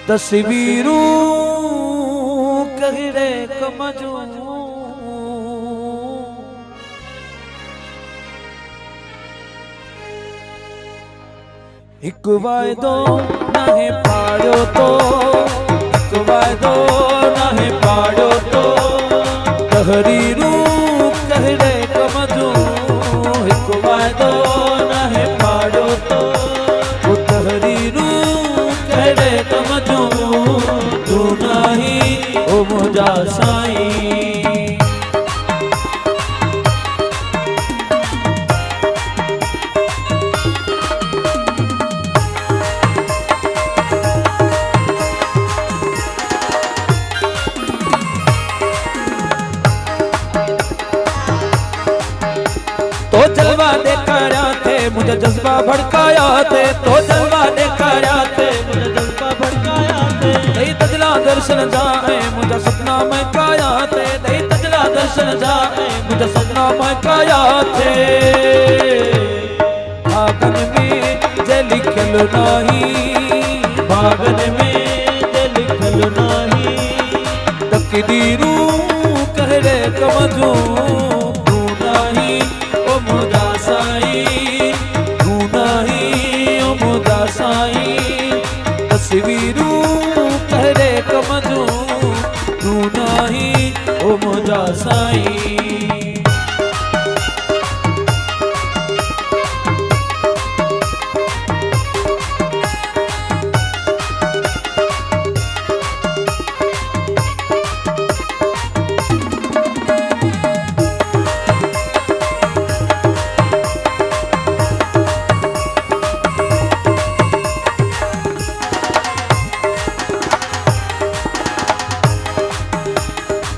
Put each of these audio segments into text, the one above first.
तस्वीरूं कहड़े कम जूं हिकु वाइदो नाहे पाड़ियो तो हिकु वाइदो नाहे पाड़ियो तो तहरीरूं कहड़े कम जूं हिकु वाइदो नाहे पाड़ियो तो तहरीरूं कहड़े कम जूं तू नाही ओ मुंहिंजा साईं। तो जलवा देखाया थे मुझे जज्बा भड़काया थे तो जलवा देखाया थे मुझे जज्बा भड़काया थे दही तजला दर्शन जाए मुझे सपना में काया थे दही तजला दर्शन जाए मुझे सपना में काया थे भागन में जे लिखल नहीं भागन में जे लिखल नहीं तकदीरूं कहड़े कम जूं तू नहीं ओ मुंहिंजा साईं तू नहीं ओ मुंहिंजा साईं तस्वीरूं कहड़े कम जूं तू नहीं ओ मुंहिंजा साईं।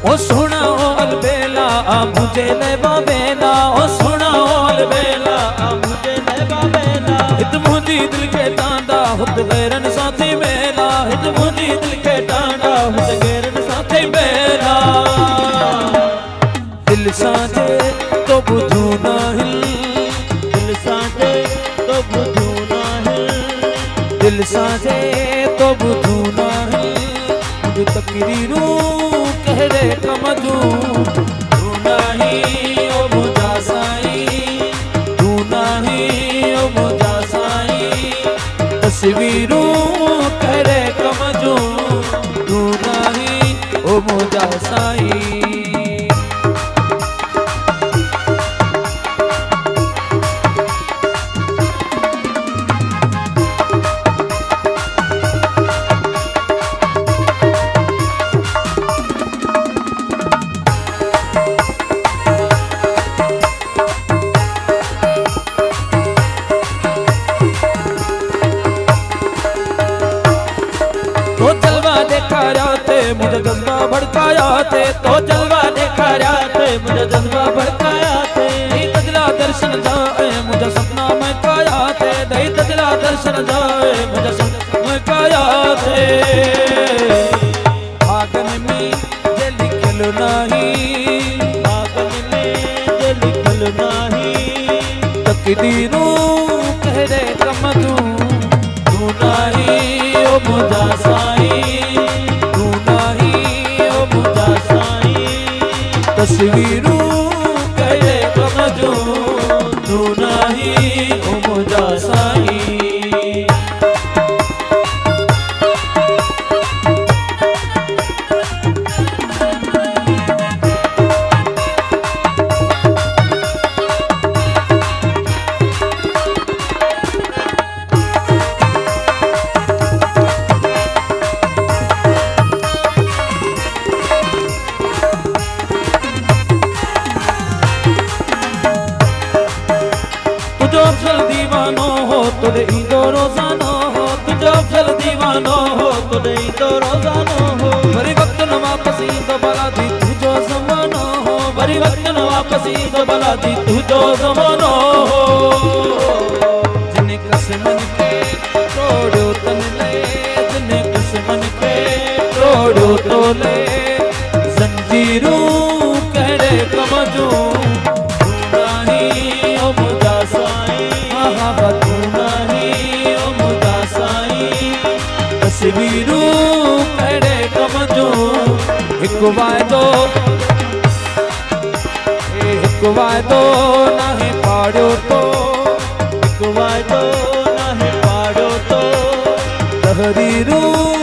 ओ सुना ओ अलबेला आ मुझे ले बाबेला ओ सुना ओ अलबेला आ मुझे ले बाबेला हित मुझी दिल के टांडा हुत गैरन साथी मेला हित मुझी दिल के टांडा हुत गैरन साथी मेला दिल साजे तो बुझू नहीं दिल साजे तो बुझू नहीं दिल साजे तो बुझू नहीं मुझे तकदीरूं कहड़े कम जूं तू नहीं ओ मुंहिंजा साईं तू नहीं ओ मुंहिंजा साईं तस्वीरूं कहड़े कम जूं तू नहीं ओ मुंहिंजा साईं। तो जलवा देखाया थे मुझे जज्बा भड़काया थे तो जलवा देखाया थे मुझे जज्बा भड़काया थे दही तजला दर्शन जाए मुझे सपना में काया थे दही तजला दर्शन जाए मुझे सपना में काया थे भागन में जे लिखल नहीं भागन में जे लिखल नहीं तकदीरूं कहड़े कम जूं तू नहीं ओ मुंहिंजा साईं तू नहीं ओ मुंहिंजा साईं तस्वीरूं कहड़े कम जूं तू नहीं ओ मुंहिंजा साईं। तुझो अफजल दीवानो हो तुझे ईंदो रोज़ानो हो तुझो अफजल दीवानो हो तुझे ईंदो रोज़ानो हो वरी वक्त न वापस ईंदो भला दी तुझो ज़मानो हो वरी वक्त न वापस ईंदो भला दी तुझो ज़मानो हो जिन कसमन खे तोड़ियो तन ले जिन कसमन खे तोड़ियो तो ले ज़ंजीरूं कहड़े कम जूं तू नहीं ओ मुंहिंजा साईं तू नहीं ओ मुंहिंजा साईं तस्वीरूं हिकु वाइदो हिकु वाइदो नाहे पाड़ियो तो हिकु वाइदो नाहे पाड़ियो तो तहरी रूह